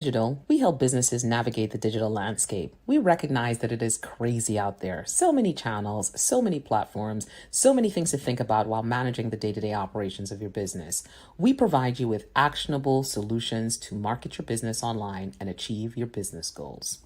Digital, we help businesses navigate the digital landscape. We recognize that it is crazy out there. So many channels, so many platforms, so many things to think about while managing the day to day operations of your business. We provide you with actionable solutions to market your business online and achieve your business goals.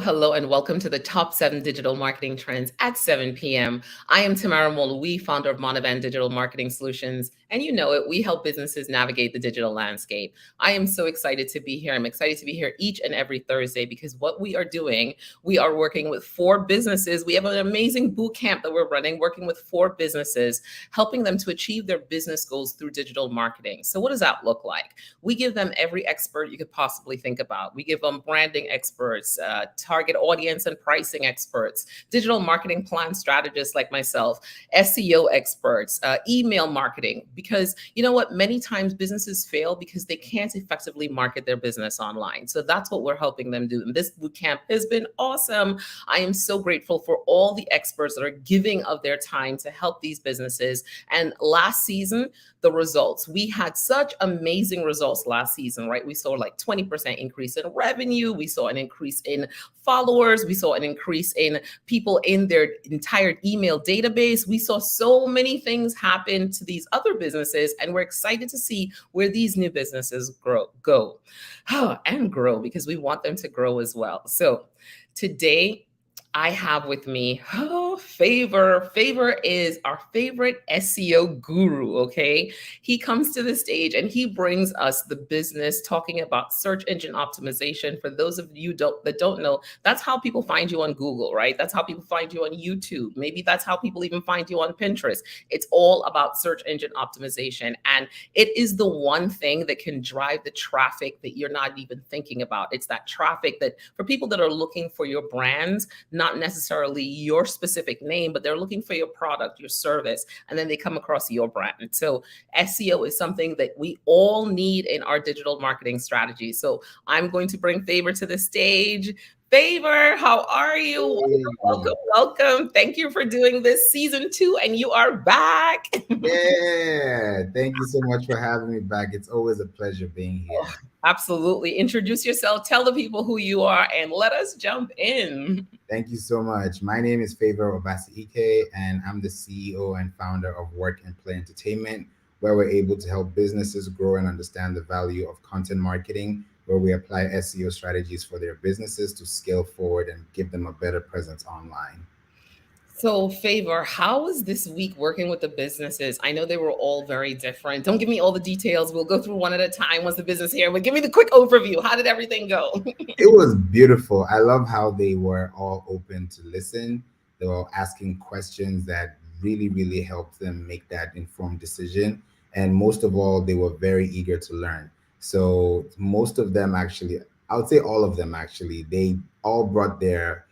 Hello, and welcome to the top 7 digital marketing trends at 7 p.m. I am Tamara Moloui, founder of Monovan Digital Marketing Solutions. And you know it, we help businesses navigate the digital landscape. I am so excited to be here. I'm excited to be here each and every Thursday because what we are doing, we are working with 4 businesses. We have an amazing boot camp that we're running, working with 4 businesses, helping them to achieve their business goals through digital marketing. So what does that look like? We give them every expert you could possibly think about. We give them branding experts, target audience and pricing experts, digital marketing plan strategists like myself, SEO experts, email marketing. Because you know what? Many times businesses fail because they can't effectively market their business online. So that's what we're helping them do. And this bootcamp has been awesome. I am so grateful for all the experts that are giving of their time to help these businesses. And last season, the results. We had such amazing results last season, right? We saw like 20% increase in revenue. We saw an increase in followers. We saw an increase in people in their entire email database. We saw so many things happen to these other businesses, and we're excited to see where these new businesses go and grow because we want them to grow as well. So today, I have with me Favour. Favour is our favorite SEO guru, okay? He comes to the stage and he brings us the business talking about search engine optimization. For those of you that don't know, that's how people find you on Google, right? That's how people find you on YouTube. Maybe that's how people even find you on Pinterest. It's all about search engine optimization. And it is the one thing that can drive the traffic that you're not even thinking about. It's that traffic that for people that are looking for your brands, not necessarily your specific name, but they're looking for your product, your service, and then they come across your brand. So SEO is something that we all need in our digital marketing strategy. So I'm going to bring Favour to the stage. Favour, how are you? Welcome. Thank you for doing this season 2, and you are back. Yeah, thank you so much for having me back. It's always a pleasure being here. Oh, absolutely. Introduce yourself, tell the people who you are, and let us jump in. Thank you so much. My name is Favour Obasi-ike, and I'm the CEO and founder of Work and Play Entertainment, where we're able to help businesses grow and understand the value of content marketing, where we apply SEO strategies for their businesses to scale forward and give them a better presence online. So, Favour, how was this week working with the businesses? I know they were all very different. Don't give me all the details. We'll go through one at a time once the business here, but give me the quick overview. How did everything go? It was beautiful. I love how they were all open to listen. They were asking questions that really helped them make that informed decision. And most of all, they were very eager to learn. So most of them actually, I would say all of them actually, they all brought their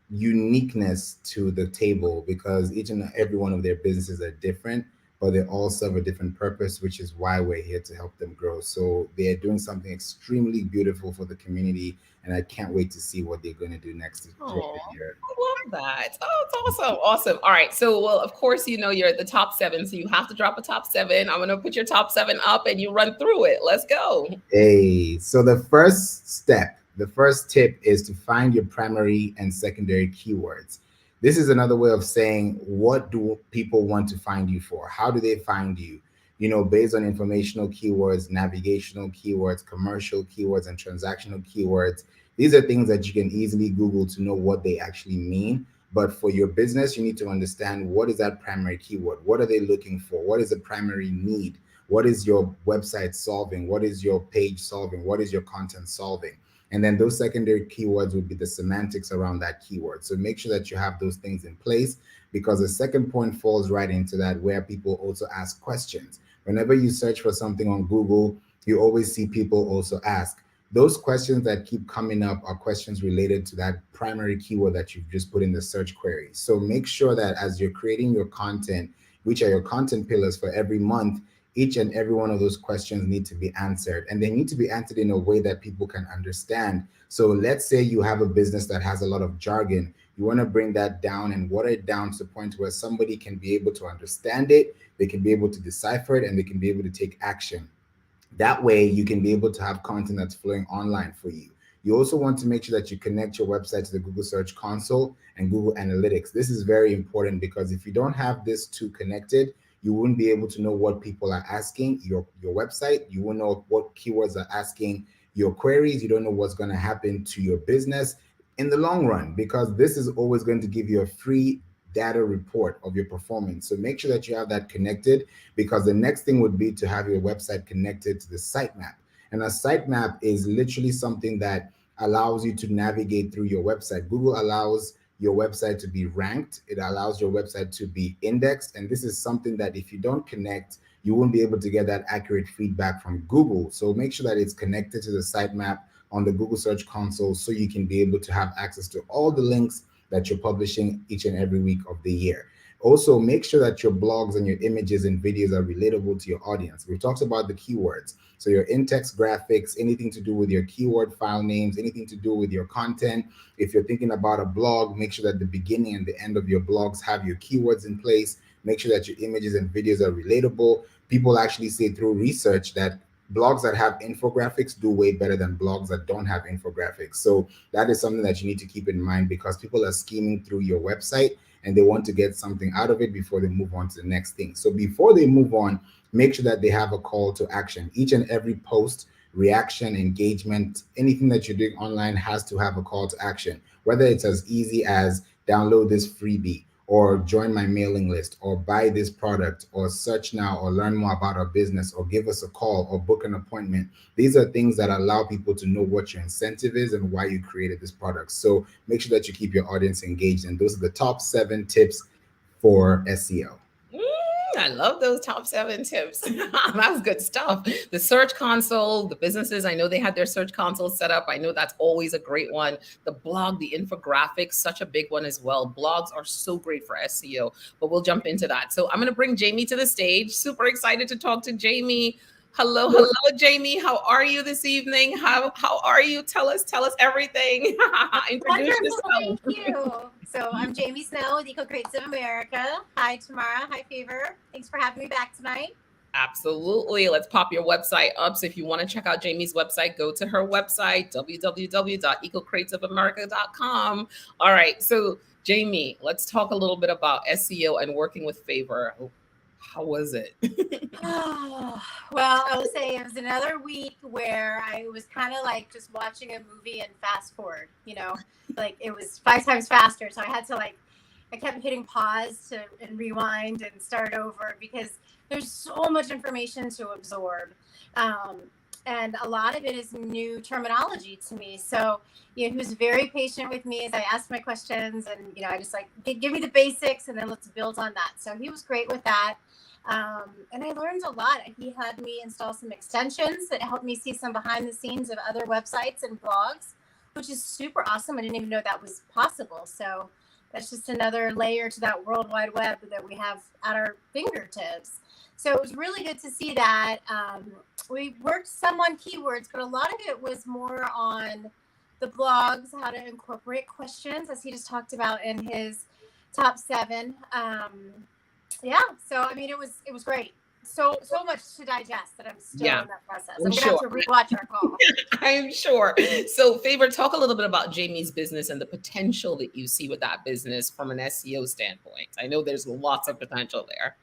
uniqueness to the table because each and every one of their businesses are different, but they all serve a different purpose, which is why we're here to help them grow. So they're doing something extremely beautiful for the community, and I can't wait to see what they're going to do next throughout Oh, the year. I love that. Oh, it's awesome. Awesome. All right. So, well, of course, you know, you're at the top 7, so you have to drop a top 7. I'm going to put your top 7 up and you run through it. Let's go. Hey, so the first step, the first tip is to find your primary and secondary keywords. This is another way of saying, what do people want to find you for? How do they find you? You know, based on informational keywords, navigational keywords, commercial keywords, and transactional keywords. These are things that you can easily Google to know what they actually mean. But for your business, you need to understand, what is that primary keyword? What are they looking for? What is the primary need? What is your website solving? What is your page solving? What is your content solving? And then those secondary keywords would be the semantics around that keyword. So make sure that you have those things in place, because the second point falls right into that, where people also ask questions. Whenever you search for something on Google, you always see people also ask. Those questions that keep coming up are questions related to that primary keyword that you've just put in the search query. So make sure that as you're creating your content, which are your content pillars for every month, Each and every one of those questions need to be answered, and they need to be answered in a way that people can understand. So let's say you have a business that has a lot of jargon. You want to bring that down and water it down to the point where somebody can be able to understand it, they can be able to decipher it, and they can be able to take action. That way, you can be able to have content that's flowing online for you. You also want to make sure that you connect your website to the Google Search Console and Google Analytics. This is very important because if you don't have this two connected, you wouldn't be able to know what people are asking your website. You won't know what keywords are asking your queries. You don't know what's going to happen to your business in the long run, because this is always going to give you a free data report of your performance. So make sure that you have that connected, because the next thing would be to have your website connected to the sitemap. And a sitemap is literally something that allows you to navigate through your website. Google allows your website to be ranked, it allows your website to be indexed. And this is something that if you don't connect, you won't be able to get that accurate feedback from Google. So make sure that it's connected to the sitemap on the Google Search Console so you can be able to have access to all the links that you're publishing each and every week of the year. Also, make sure that your blogs and your images and videos are relatable to your audience. We talked about the keywords. So your in-text graphics, anything to do with your keyword file names, anything to do with your content. If you're thinking about a blog, make sure that the beginning and the end of your blogs have your keywords in place. Make sure that your images and videos are relatable. People actually say through research that blogs that have infographics do way better than blogs that don't have infographics. So that is something that you need to keep in mind, because people are skimming through your website and they want to get something out of it before they move on to the next thing. So before they move on, make sure that they have a call to action. Each and every post, reaction, engagement, anything that you're doing online has to have a call to action, whether it's as easy as download this freebie, or join my mailing list, or buy this product, or search now, or learn more about our business, or give us a call, or book an appointment. These are things that allow people to know what your incentive is and why you created this product. So make sure that you keep your audience engaged. And those are the top 7 tips for SEO. I love those top 7 tips. That was good stuff. The search console, the businesses, I know they had their search console set up. I know that's always a great one. The blog, the infographics, such a big one as well. Blogs are so great for SEO, but we'll jump into that. So I'm going to bring Jamie to the stage. Super excited to talk to Jamie. Hello, hello, Jamie. How are you this evening? How are you? Tell us everything. Introduce Wonderful, yourself. thank you. So I'm Jamie Snow with Eco Crates of America. Hi, Tamara. Hi, Favour. Thanks for having me back tonight. Absolutely. Let's pop your website up. So if you want to check out Jamie's website, go to her website, www.ecocratesofamerica.com. All right. So, Jamie, let's talk a little bit about SEO and working with Favour. How was it? Oh, well, I would say it was another week where I was kind of like just watching a movie and fast forward, like it was 5 times faster. So I had to I kept hitting pause and rewind and start over because there's so much information to absorb. And a lot of it is new terminology to me. So, he was very patient with me as I asked my questions, and, I just give me the basics and then let's build on that. So he was great with that. And I learned a lot. He had me install some extensions that helped me see some behind the scenes of other websites and blogs, which is super awesome. I didn't even know that was possible. So that's just another layer to that World Wide Web that we have at our fingertips. So it was really good to see that. We worked some on keywords, but a lot of it was more on the blogs, how to incorporate questions, as he just talked about in his top 7. Yeah, so I mean, it was great. So much to digest that I'm still in that process. I'm gonna have to rewatch our call. I'm sure. So, Favour, talk a little bit about Jamie's business and the potential that you see with that business from an SEO standpoint. I know there's lots of potential there.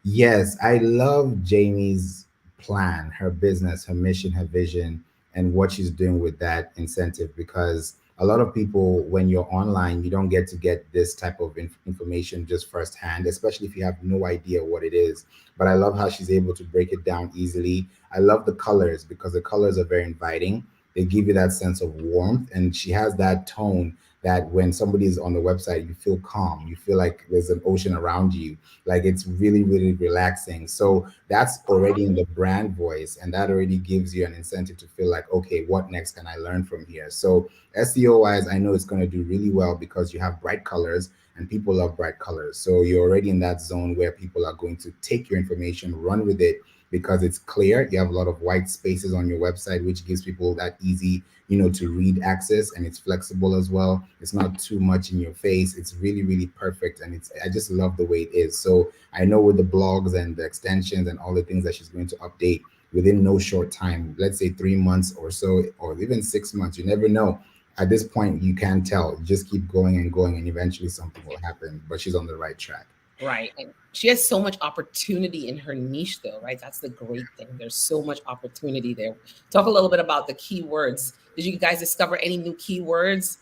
Yes, I love Jamie's plan, her business, her mission, her vision, and what she's doing with that incentive, because a lot of people, when you're online, you don't get to get this type of information just firsthand, especially if you have no idea what it is. But I love how she's able to break it down easily. I love the colors because the colors are very inviting. They give you that sense of warmth, and she has that tone that when somebody is on the website, you feel calm. You feel like there's an ocean around you. Like it's really, really relaxing. So that's already in the brand voice, and that already gives you an incentive to feel like, okay, what next can I learn from here? So SEO wise, I know it's going to do really well because you have bright colors and people love bright colors. So you're already in that zone where people are going to take your information, run with it, because it's clear. You have a lot of white spaces on your website, which gives people that easy, to read access, and it's flexible as well. It's not too much in your face. It's really, really perfect. And I just love the way it is. So I know with the blogs and the extensions and all the things that she's going to update within no short time, let's say 3 months or so, or even 6 months, you never know. At this point, you can't tell. You just keep going and going, and eventually something will happen. But she's on the right track. Right. And she has so much opportunity in her niche, though, right? That's the great thing. There's so much opportunity there. Talk a little bit about the keywords. Did you guys discover any new keywords?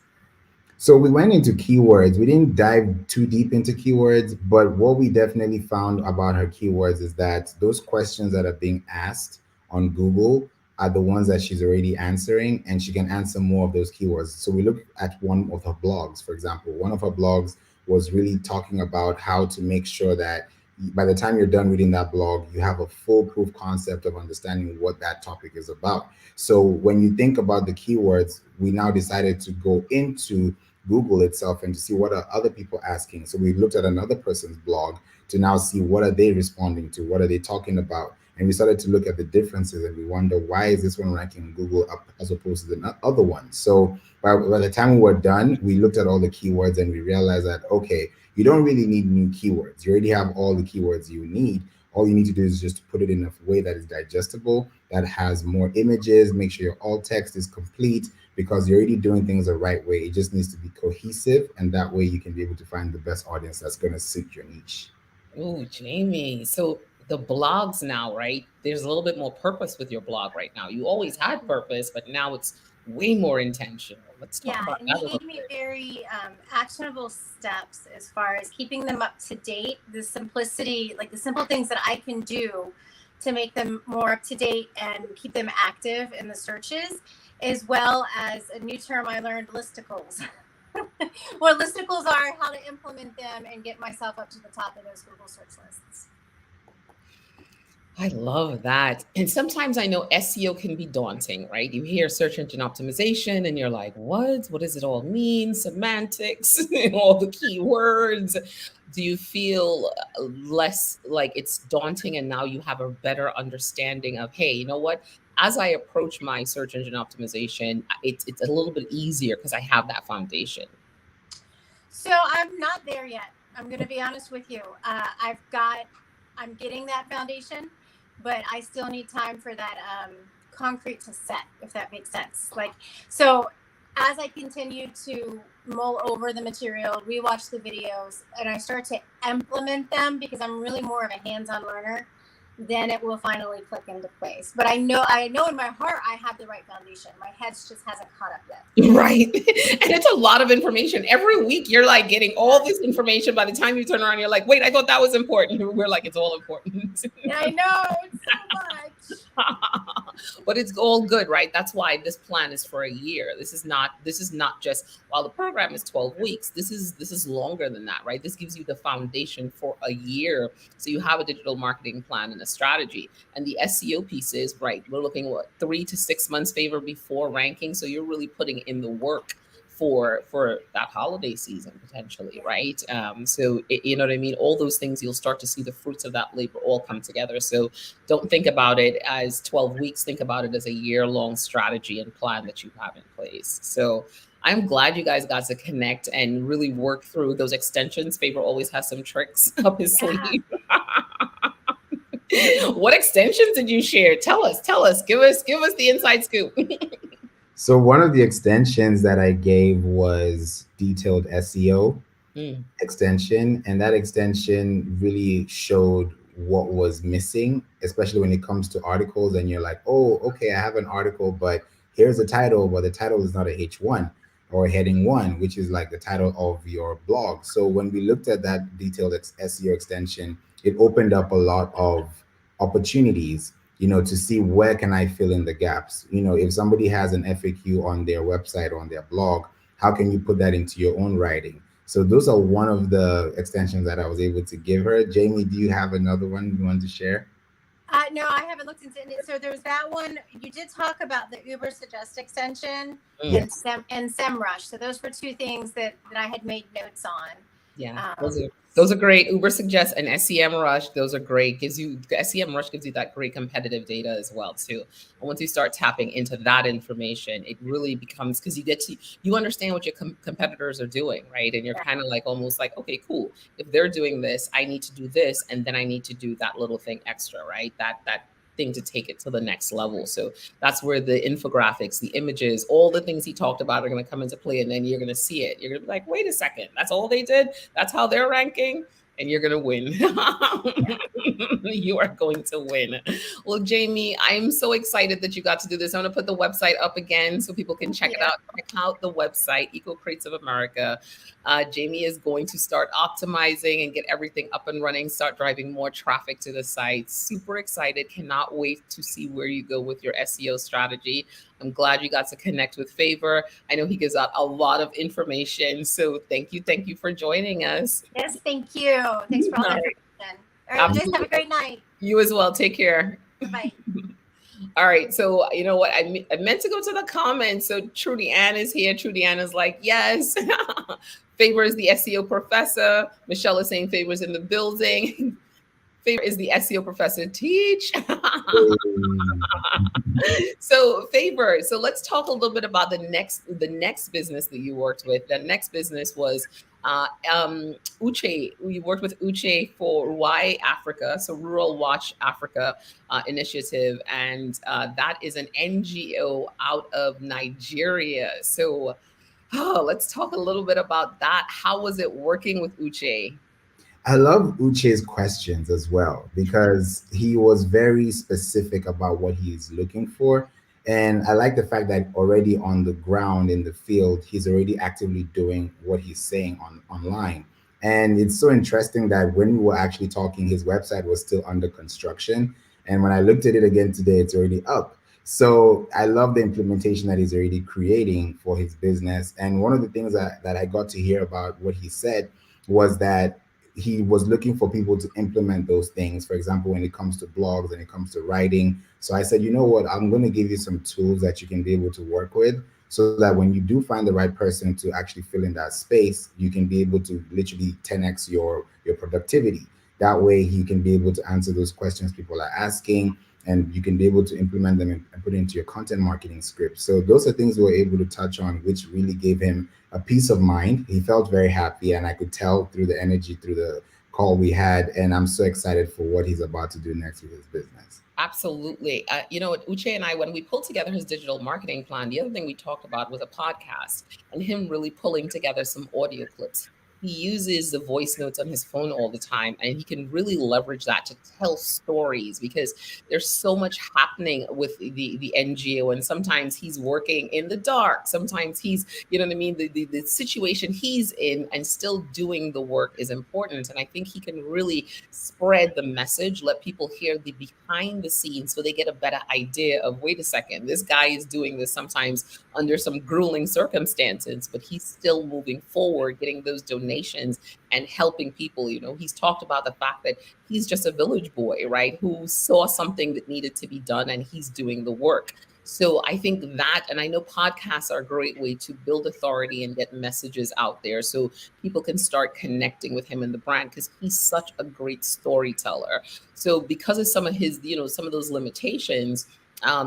So we went into keywords. We didn't dive too deep into keywords, but what we definitely found about her keywords is that those questions that are being asked on Google are the ones that she's already answering, and she can answer more of those keywords. So we looked at one of her blogs, for example. One of her blogs was really talking about how to make sure that by the time you're done reading that blog, you have a foolproof concept of understanding what that topic is about. So when you think about the keywords, we now decided to go into Google itself and to see what are other people asking. So we looked at another person's blog to now see what are they responding to, what are they talking about, and we started to look at the differences, and we wonder, why is this one ranking Google up as opposed to the other one? So by the time we were done, we looked at all the keywords and we realized that, okay, you don't really need new keywords. You already have all the keywords you need. All you need to do is just put it in a way that is digestible, that has more images, make sure your alt text is complete, because you're already doing things the right way. It just needs to be cohesive, and that way you can be able to find the best audience that's going to suit your niche. Oh, Jamie. So the blogs now, right? There's a little bit more purpose with your blog right now. You always had purpose, but now it's way more intentional. Let's talk about and that a you little gave me bit. very actionable steps as far as keeping them up to date. The simplicity, like the simple things that I can do to make them more up to date and keep them active in the searches, as well as a new term I learned, listicles. What listicles are, how to implement them, and get myself up to the top of those Google search lists. I love that. And sometimes I know SEO can be daunting, right? You hear search engine optimization and you're like, what? What does it all mean? Semantics, all the keywords. Do you feel less like it's daunting and now you have a better understanding of, hey, you know what? As I approach my search engine optimization, it's a little bit easier because I have that foundation. So I'm not there yet. I'm going to be honest with you. I'm getting that foundation, but I still need time for that concrete to set, if that makes sense. So as I continue to mull over the material, rewatch the videos, and I start to implement them, because I'm really more of a hands-on learner, then it will finally click into place. But I know in my heart I have the right foundation. My head just hasn't caught up yet. Right. And it's a lot of information. Every week you're like getting all this information. By the time you turn around, you're like, wait, I thought that was important. We're like, it's all important. I know, it's so much. But it's all good, right? That's why this plan is for a year. This is not just, while the program is 12 weeks, this is longer than that, right? This gives you the foundation for a year. So you have a digital marketing plan and a strategy. And the SEO piece is, right, we're looking what, 3 to 6 months favor before ranking. So you're really putting in the work for that holiday season potentially, right? You know what I mean? All those things, you'll start to see the fruits of that labor all come together. So don't think about it as 12 weeks. Think about it as a year-long strategy and plan that you have in place. So I'm glad you guys got to connect and really work through those extensions. Favour always has some tricks up his sleeve. What extensions did you share? Tell us. Give us the inside scoop. So one of the extensions that I gave was detailed SEO extension, and that extension really showed what was missing, especially when it comes to articles. And you're like, oh, okay, I have an article, but here's the title, but the title is not a H1 or a heading 1, which is like the title of your blog. So when we looked at that detailed SEO extension, it opened up a lot of opportunities, to see where can I fill in the gaps. If somebody has an FAQ on their website or on their blog, how can you put that into your own writing? So those are one of the extensions that I was able to give her. Jamie, do you have another one you want to share? No, I haven't looked into it. So there's that one. You did talk about the Uber Suggest extension and SEMrush. So those were two things that I had made notes on. Yeah, Um, those are great. Uber suggests an SEM rush. Those are great. Gives you the SEM rush gives you that great competitive data as well too. And once you start tapping into that information, it really becomes because you understand what your competitors are doing, right? And you're yeah, kind of like almost like, okay, cool. If they're doing this, I need to do this, and then I need to do that little thing extra, right? That thing to take it to the next level. So that's where the infographics, the images, all the things he talked about are going to come into play. And then you're going to see it. You're going to be like, wait a second, that's all they did? That's how they're ranking? And you're going to win. You are going to win. Well, Jamie, I'm so excited that you got to do this. I'm going to put the website up again so people can thank check you. it out. Check out the website, Eco Crates of America. Jamie is going to start optimizing and get everything up and running, start driving more traffic to the site. Super excited. Cannot wait to see where you go with your SEO strategy. I'm glad you got to connect with Favour. I know he gives out a lot of information. So thank you. Thank you for joining us. Yes, thank you. Thanks for all All the right. information. All right, you guys have a Absolutely. great night. You as well. Take care. Bye. All right. So, you know what? I meant to go to the comments. So, Trudy Ann is here. Trudy Ann is like, yes. Favour is the SEO professor. Michelle is saying Favour's in the building. Favour is the SEO professor. Teach. So Favour, so let's talk a little bit about the next business that you worked with. The next business was Uche. We worked with Uche for Why Africa, so Rural Watch Africa initiative, and that is an NGO out of Nigeria. So let's talk a little bit about that. How was it working with Uche? I love Uche's questions as well because he was very specific about what he's looking for. And I like the fact that already on the ground in the field, he's already actively doing what he's saying online. And it's so interesting that when we were actually talking, his website was still under construction. And when I looked at it again today, it's already up. So I love the implementation that he's already creating for his business. And one of the things that I got to hear about what he said was that he was looking for people to implement those things. For example, when it comes to blogs and it comes to writing. So I said, you know what, I'm going to give you some tools that you can be able to work with so that when you do find the right person to actually fill in that space, you can be able to literally 10x your productivity. That way you can be able to answer those questions people are asking, and you can be able to implement them and put it into your content marketing script. So those are things we were able to touch on, which really gave him a peace of mind. He felt very happy, and I could tell through the energy through the call we had. And I'm so excited for what he's about to do next with his business. Absolutely. You know, Uche and I, when we pulled together his digital marketing plan, the other thing we talked about was a podcast and him really pulling together some audio clips. He uses the voice notes on his phone all the time, and he can really leverage that to tell stories because there's so much happening with the NGO. And sometimes he's working in the dark. Sometimes he's, you know what I mean? The situation he's in and still doing the work is important. And I think he can really spread the message, let people hear the behind the scenes so they get a better idea of, wait a second, this guy is doing this sometimes under some grueling circumstances, but he's still moving forward, getting those donations and helping people. You know, he's talked about the fact that he's just a village boy, right, who saw something that needed to be done and he's doing the work. So I think that, and I know podcasts are a great way to build authority and get messages out there so people can start connecting with him and the brand because he's such a great storyteller. So because of some of his, you know, some of those limitations,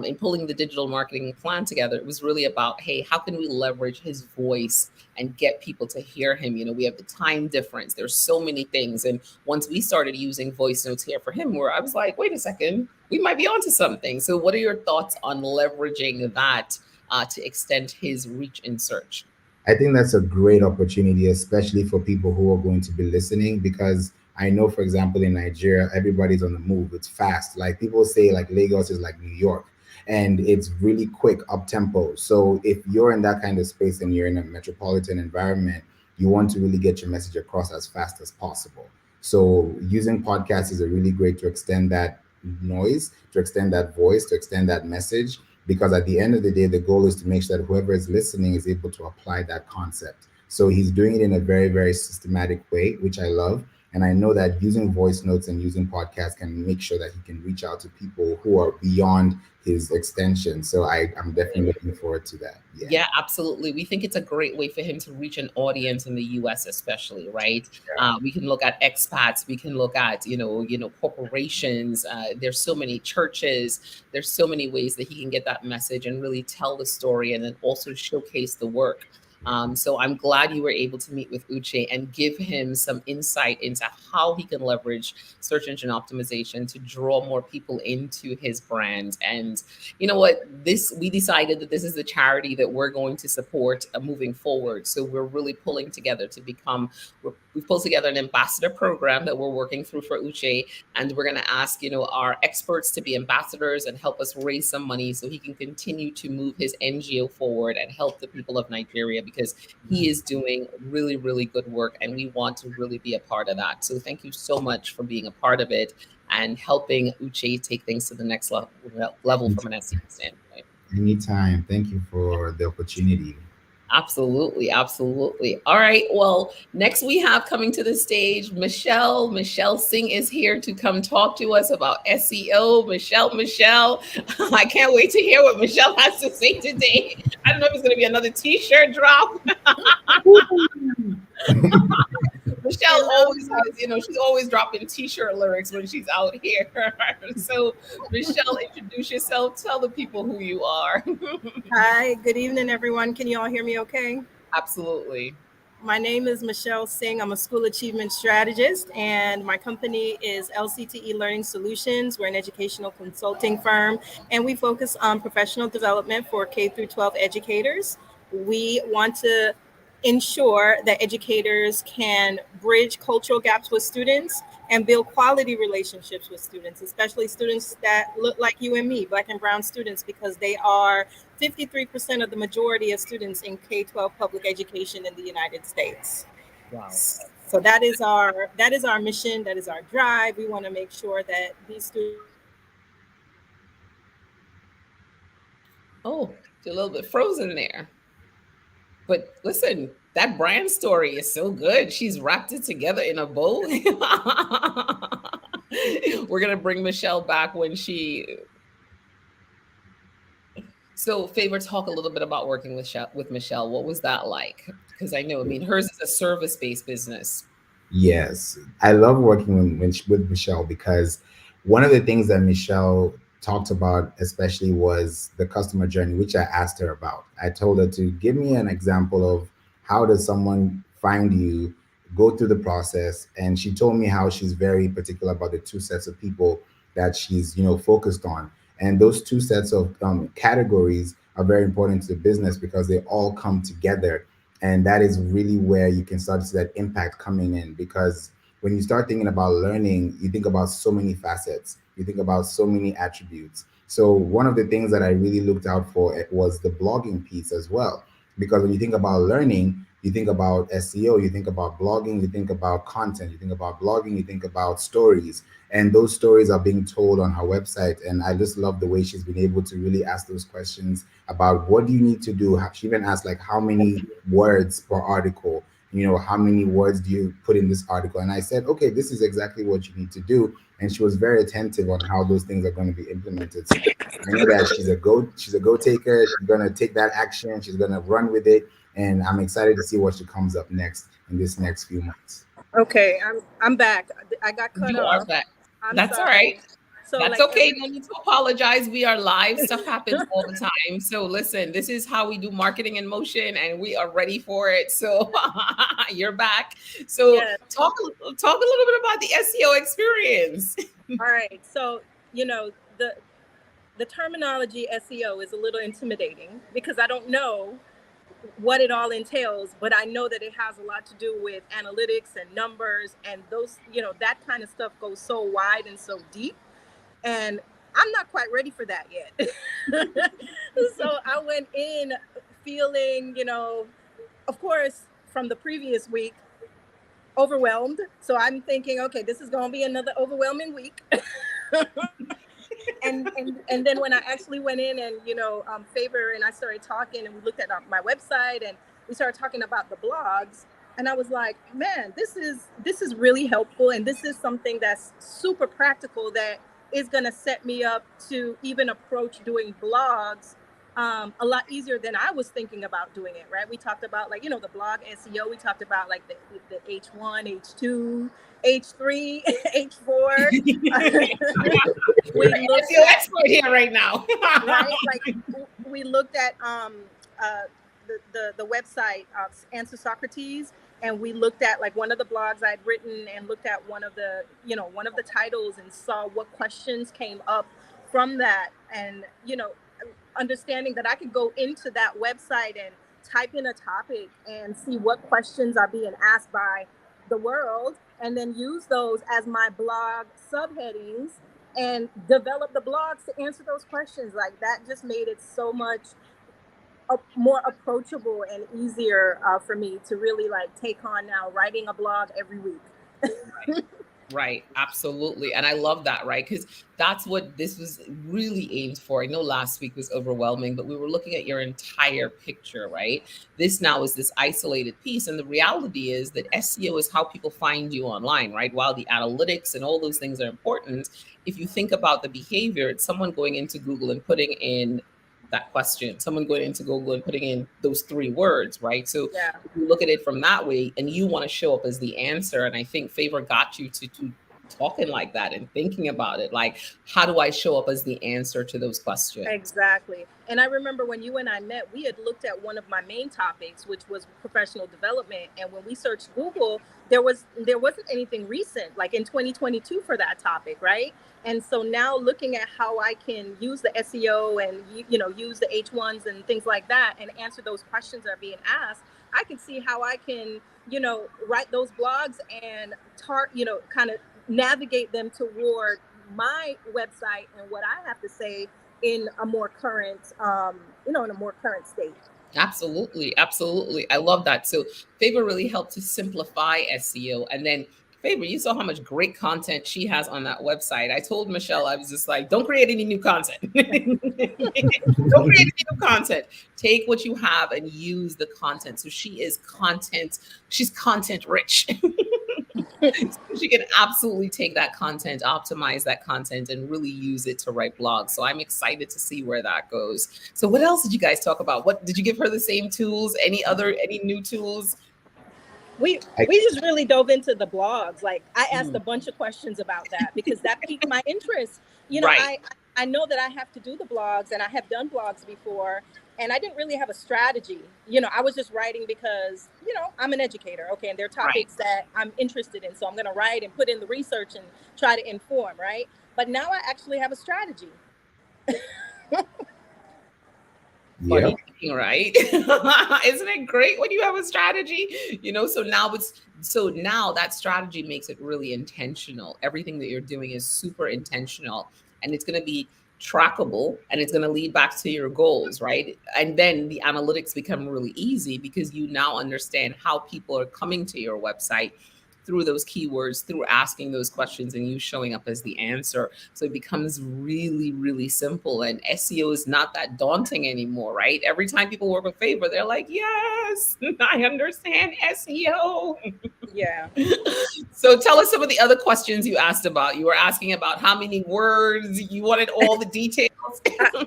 in pulling the digital marketing plan together, it was really about, hey, how can we leverage his voice and get people to hear him? You know, we have the time difference. There's so many things. And once we started using voice notes here for him, where I was like, wait a second, we might be onto something. So what are your thoughts on leveraging that to extend his reach in search? I think that's a great opportunity, especially for people who are going to be listening, because I know, for example, in Nigeria, everybody's on the move. It's fast. Like people say, like Lagos is like New York, and it's really quick, up tempo. So if you're in that kind of space and you're in a metropolitan environment, you want to really get your message across as fast as possible. So using podcasts is a really great to extend that noise, to extend that voice, to extend that message, because at the end of the day, the goal is to make sure that whoever is listening is able to apply that concept. So he's doing it in a very, very systematic way, which I love. And I know that using voice notes and using podcasts can make sure that he can reach out to people who are beyond his extension. So I'm definitely looking forward to that. Yeah. Yeah, absolutely. We think it's a great way for him to reach an audience in the U.S., especially, right? We can look at expats. We can look at corporations. There's so many churches. There's so many ways that he can get that message and really tell the story, and then also showcase the work. So I'm glad you were able to meet with Uche and give him some insight into how he can leverage search engine optimization to draw more people into his brand. And you know what? We decided that this is the charity that we're going to support moving forward. So we're really pulling together to we've pulled together an ambassador program that we're working through for Uche, and we're going to ask our experts to be ambassadors and help us raise some money so he can continue to move his NGO forward and help the people of Nigeria, because he is doing really, really good work, and we want to really be a part of that. So thank you so much for being a part of it and helping Uche take things to the next level from an SEO standpoint. Anytime. Thank you for the opportunity. Absolutely, absolutely. All right. Well, next we have coming to the stage, Michelle. Michelle Singh is here to come talk to us about SEO. Michelle, I can't wait to hear what Michelle has to say today. I don't know if it's going to be another T-shirt drop. Michelle always has, she's always dropping T-shirt lyrics when she's out here. So, Michelle, introduce yourself. Tell the people who you are. Hi, good evening, everyone. Can you all hear me okay? Absolutely. My name is Michelle Singh. I'm a school achievement strategist, and my company is LCTE Learning Solutions. We're an educational consulting firm, and we focus on professional development for K through 12 educators. We want to ensure that educators can bridge cultural gaps with students and build quality relationships with students, especially students that look like you and me, Black and brown students, because they are 53% of the majority of students in K-12 public education in the United States. Wow. So that is our mission, that is our drive. We want to make sure that these students. Oh, you're a little bit frozen there. But listen, that brand story is so good. She's wrapped it together in a bow. We're going to bring Michelle back when she. So, Favour, talk a little bit about working with Michelle. What was that like? Because I know, hers is a service-based business. Yes, I love working with Michelle, because one of the things that Michelle talked about especially was the customer journey, which I asked her about. I told her to give me an example of how does someone find you, go through the process, and she told me how she's very particular about the two sets of people that she's focused on, and those two sets of categories are very important to the business because they all come together, and that is really where you can start to see that impact coming in. Because when you start thinking about learning, you think about so many facets, you think about so many attributes. So one of the things that I really looked out for was the blogging piece as well. Because when you think about learning, you think about SEO, you think about blogging, you think about content, you think about blogging, you think about stories. And those stories are being told on her website. And I just love the way she's been able to really ask those questions about what do you need to do. She even asked, like, how many words per article, how many words do you put in this article? And I said, okay, this is exactly what you need to do. And she was very attentive on how those things are going to be implemented. So I know that she's a go taker. She's going to take that action. She's going to run with it. And I'm excited to see what she comes up next in this next few months. Okay, I'm back. I got cut You off. are back. I'm That's sorry. all right. So that's okay. No need to apologize. We are live. Stuff happens all the time. So listen, this is how we do marketing in motion, and we are ready for it. So you're back. So Yes. talk a little bit about the SEO experience. All right. So the terminology SEO is a little intimidating because I don't know what it all entails, but I know that it has a lot to do with analytics and numbers, and those, that kind of stuff goes so wide and so deep. And I'm not quite ready for that yet. So I went in feeling, of course, from the previous week, overwhelmed. So I'm thinking, okay, this is going to be another overwhelming week. and then when I actually went in and Favour and I started talking, and we looked at my website, and we started talking about the blogs, And I was like, man, this is really helpful. And this is something that's super practical that is going to set me up to even approach doing blogs a lot easier than I was thinking about doing it, right? We talked about like, the blog SEO. We talked about like the H1, H2, H3, H4. We SEO expert here right now. Right? Like we looked at the website Answer Socrates, and we looked at like one of the blogs I'd written and looked at one of the titles and saw what questions came up from that, and understanding that I could go into that website and type in a topic and see what questions are being asked by the world, and then use those as my blog subheadings and develop the blogs to answer those questions. Like that just made it so much more approachable and easier for me to really like take on now writing a blog every week. Right. Absolutely. And I love that, right? Because that's what this was really aimed for. I know last week was overwhelming, but we were looking at your entire picture, right? This now is this isolated piece. And the reality is that SEO is how people find you online, right? While the analytics and all those things are important, if you think about the behavior, it's someone going into Google and putting in that question, someone going into Google and putting in those 3 words, right? So yeah. If you look at it from that way and you want to show up as the answer, and I think Favour got you to talking like that and thinking about it, like, how do I show up as the answer to those questions? Exactly. And I remember when you and I met, we had looked at one of my main topics, which was professional development. And when we searched Google, there wasn't anything recent, like in 2022 for that topic, right? And so now looking at how I can use the SEO and, use the H1s and things like that and answer those questions that are being asked, I can see how I can, write those blogs and kind of navigate them toward my website and what I have to say in a more current, in a more current state. Absolutely. Absolutely. I love that. So Favour really helped to simplify SEO. And then Favour, you saw how much great content she has on that website. I told Michelle, I was just like, don't create any new content. Don't create any new content. Take what you have and use the content. So she's content rich. So she can absolutely take that content, optimize that content, and really use it to write blogs. So I'm excited to see where that goes. So what else did you guys talk about? What did you give her the same tools? Any new tools? We just really dove into the blogs. Like I asked a bunch of questions about that because that piqued my interest. Right. I know that I have to do the blogs, and I have done blogs before, and I didn't really have a strategy. I was just writing because, I'm an educator. Okay. And there are topics that I'm interested in. So I'm going to write and put in the research and try to inform. Right. But now I actually have a strategy. Funny thing, right? Isn't it great when you have a strategy? So now that strategy makes it really intentional. Everything that you're doing is super intentional, and it's going to be trackable, and it's going to lead back to your goals, right? And then the analytics become really easy because you now understand how people are coming to your website through those keywords, through asking those questions, and you showing up as the answer. So it becomes really, really simple. And SEO is not that daunting anymore, right? Every time people work with Favour, they're like, yes, I understand SEO. Yeah. So tell us some of the other questions you asked about. You were asking about how many words, you wanted all the details.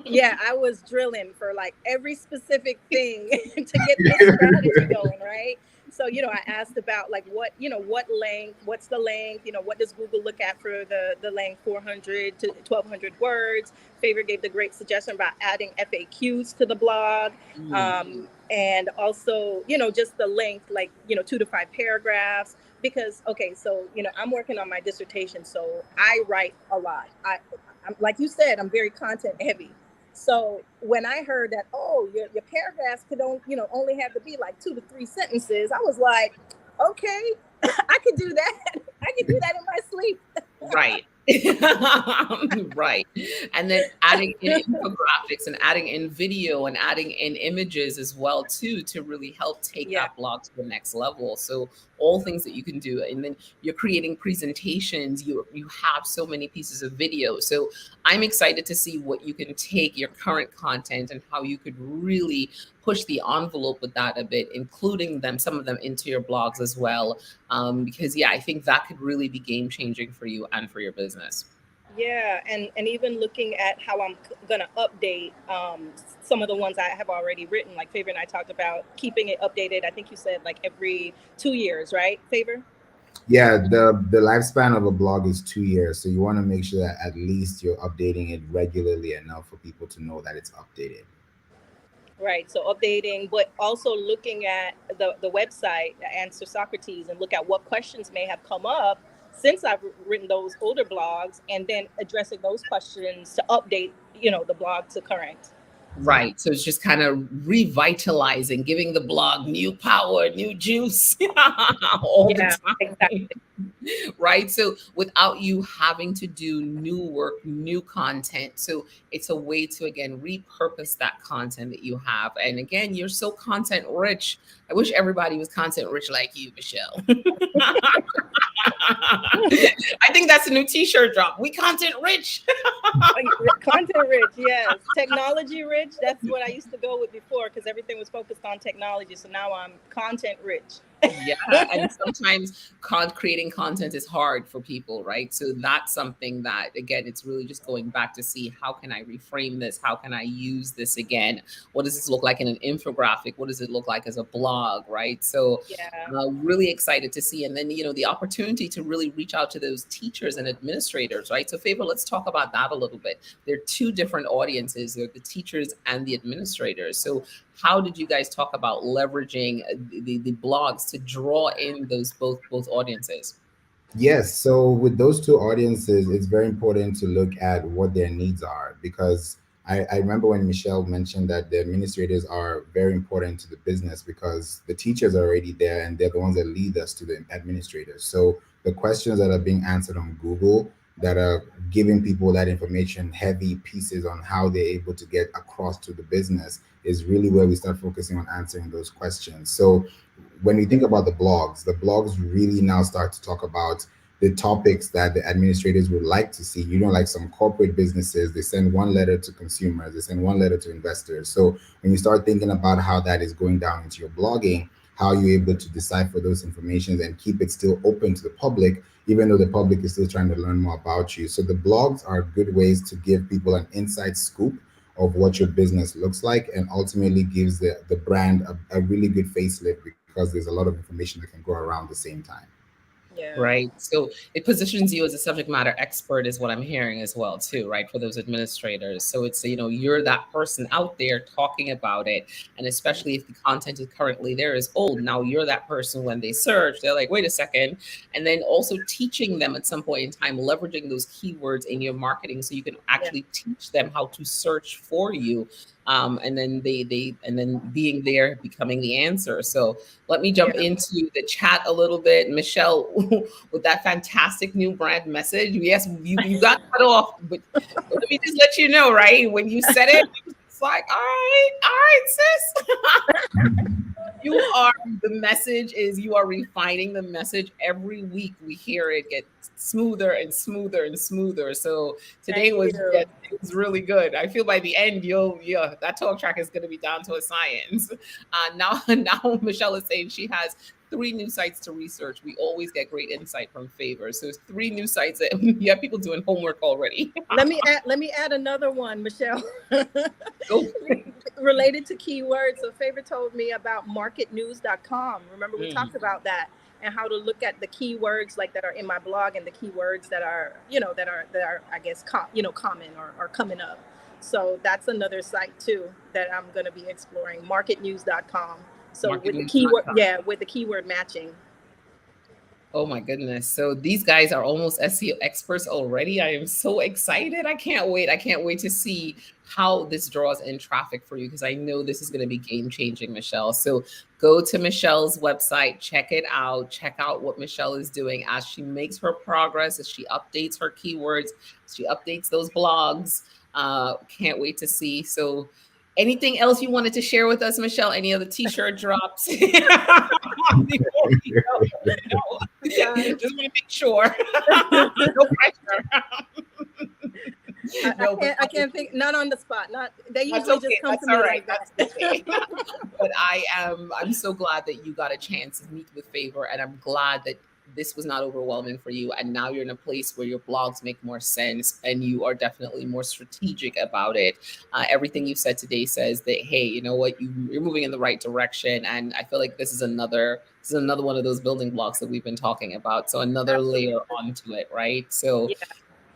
Yeah, I was drilling for like every specific thing to get this strategy going, right? So, I asked about like what length, what's the length, what does Google look at for the length, 400 to 1200 words. Favour gave the great suggestion about adding FAQs to the blog. And also, just the length, like, 2 to 5 paragraphs, because, okay, so, I'm working on my dissertation, so I write a lot. I'm like you said, I'm very content heavy. So when I heard that, your paragraphs could only have to be like 2 to 3 sentences, I was like, okay, I could do that. I could do that in my sleep. Right. Right. And then adding in infographics and adding in video and adding in images as well too, to really help take that blog to the next level. So all things that you can do. And then you're creating presentations, you have so many pieces of video. So I'm excited to see what you can take your current content and how you could really push the envelope with that a bit, including some of them into your blogs as well. Because yeah, I think that could really be game changing for you and for your business. Yeah, and even looking at how I'm gonna update some of the ones I have already written, like Favour and I talked about keeping it updated. I think you said like every 2 years, right, Favour? Yeah, the lifespan of a blog is 2 years, so you want to make sure that at least you're updating it regularly enough for people to know that it's updated. Right. So updating, but also looking at the website, Answer Socrates, and look at what questions may have come up since I've written those older blogs, and then addressing those questions to update, the blog to current. Right. So it's just kind of revitalizing, giving the blog new power, new juice all the time. Exactly. Right. So without you having to do new work, new content. So it's a way to, again, repurpose that content that you have. And again, you're so content rich. I wish everybody was content rich like you, Michelle. I think that's a new t-shirt drop. We content rich. Content rich, yes. Technology rich. That's what I used to go with before, because everything was focused on technology. So now I'm content rich. Yeah, and sometimes creating content is hard for people, right? So that's something that, again, it's really just going back to see, how can I reframe this? How can I use this again? What does this look like in an infographic? What does it look like as a blog, right? So Yeah. really excited to see. And then, the opportunity to really reach out to those teachers and administrators, right? So Favour, let's talk about that a little bit. There are two different audiences. There are the teachers and the administrators. So how did you guys talk about leveraging the blogs to draw in those both audiences? Yes, so with those two audiences, it's very important to look at what their needs are, because I remember when Michelle mentioned that the administrators are very important to the business because the teachers are already there and they're the ones that lead us to the administrators. So the questions that are being answered on Google, that are giving people that information, heavy pieces on how they're able to get across to the business, is really where we start focusing on answering those questions. So when we think about the blogs really now start to talk about the topics that the administrators would like to see. Like some corporate businesses, they send one letter to consumers, they send one letter to investors. So when you start thinking about how that is going down into your blogging, how you're able to decipher those informations and keep it still open to the public, even though the public is still trying to learn more about you. So the blogs are good ways to give people an inside scoop of what your business looks like, and ultimately gives the brand a really good facelift, because there's a lot of information that can go around the same time. Yeah. Right. So it positions you as a subject matter expert, is what I'm hearing as well, too, right? For those administrators. So it's, you're that person out there talking about it. And especially if the content is currently there is old, now you're that person when they search, they're like, wait a second. And then also teaching them at some point in time, leveraging those keywords in your marketing so you can actually teach them how to search for you. And then and then being there, becoming the answer. So let me jump into the chat a little bit. Michelle, with that fantastic new brand message. Yes, you got cut off, but let me just let you know, right? When you said it, it's like, all right, sis. The message is, you are refining the message every week. We hear it get smoother and smoother and smoother. So today it was really good. I feel by the end, that talk track is going to be down to a science. Now Michelle is saying she has 3 new sites to research. We always get great insight from Favour. So it's 3 new sites that you have people doing homework already. Let me add another one, Michelle. Related to keywords. So Favour told me about marketnews.com. Remember we talked about that, and how to look at the keywords like that are in my blog, and the keywords that are, that are I guess common or coming up. So that's another site too that I'm going to be exploring, marketnews.com. So with the keyword matching. Oh my goodness. So these guys are almost SEO experts already. I am so excited. I can't wait. I can't wait to see how this draws in traffic for you, because I know this is going to be game changing, Michelle. So go to Michelle's website, check it out, check out what Michelle is doing as she makes her progress, as she updates her keywords, she updates those blogs. Can't wait to see. So Anything else you wanted to share with us, Michelle? Any other t-shirt drops? Before we go? No. Just want to make sure. No pressure. I can't think. Not on the spot. Not they That's usually okay. just come That's to me all right. like that. That's okay. But I'm so glad that you got a chance to meet with Favour, and I'm glad that this was not overwhelming for you. And now you're in a place where your blogs make more sense, and you are definitely more strategic about it. Everything you've said today says that, hey, you know what, you're moving in the right direction, and I feel like this is another one of those building blocks that we've been talking about. So another layer onto it, right? So. Yeah.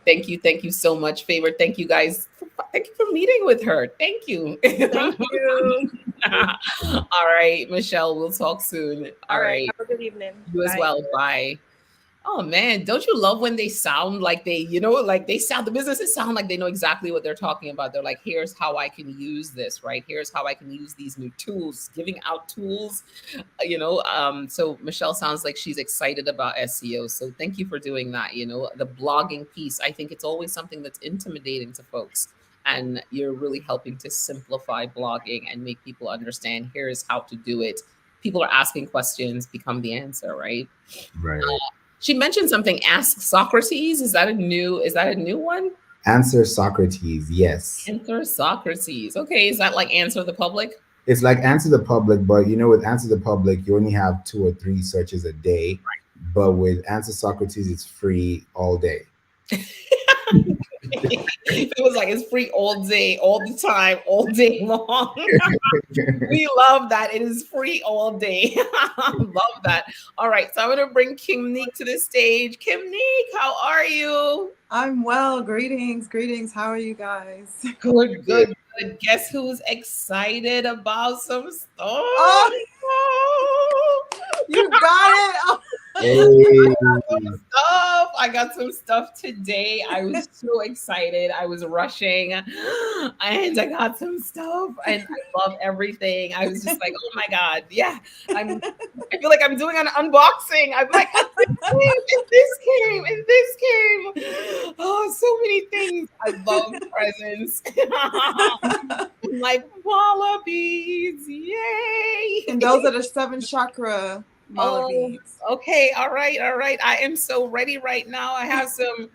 Thank you so much, Favour. Thank you guys. Thank you for meeting with her. Thank you. Thank you. All right, Michelle, we'll talk soon. All right. Have a good evening. You as Bye. well. Bye. Oh man, don't you love when they sound like they, like the businesses sound like they know exactly what they're talking about. They're like, here's how I can use this, right? Here's how I can use these new tools, giving out tools, so Michelle sounds like she's excited about SEO. So thank you for doing that. The blogging piece, I think it's always something that's intimidating to folks. And you're really helping to simplify blogging and make people understand here's how to do it. People are asking questions, become the answer, right? Right. She mentioned something. Ask Socrates. Is that a new one? Answer Socrates. Yes. Answer Socrates. Okay. Is that like Answer the Public? It's like Answer the Public, but with Answer the Public, you only have 2 or 3 searches a day. Right. But with Answer Socrates, it's free all day. It was like it's free all day, all the time, all day long. We love that. It is free all day. Love that. All right. So I'm going to bring Kimnique to the stage. Kimnique, how are you? I'm well. Greetings. How are you guys? Good. Guess who's excited about some stuff? Oh, you got it. Oh. I got some stuff today. I was so excited. I was rushing and I got some stuff and I love everything. I was just like, oh my God. Yeah. I feel like I'm doing an unboxing. I'm like, and this came. Oh, so many things. I love presents. Like wallabies. Yay. And those are the 7 chakra wallabies. Oh, okay. All right. I am so ready right now. I have some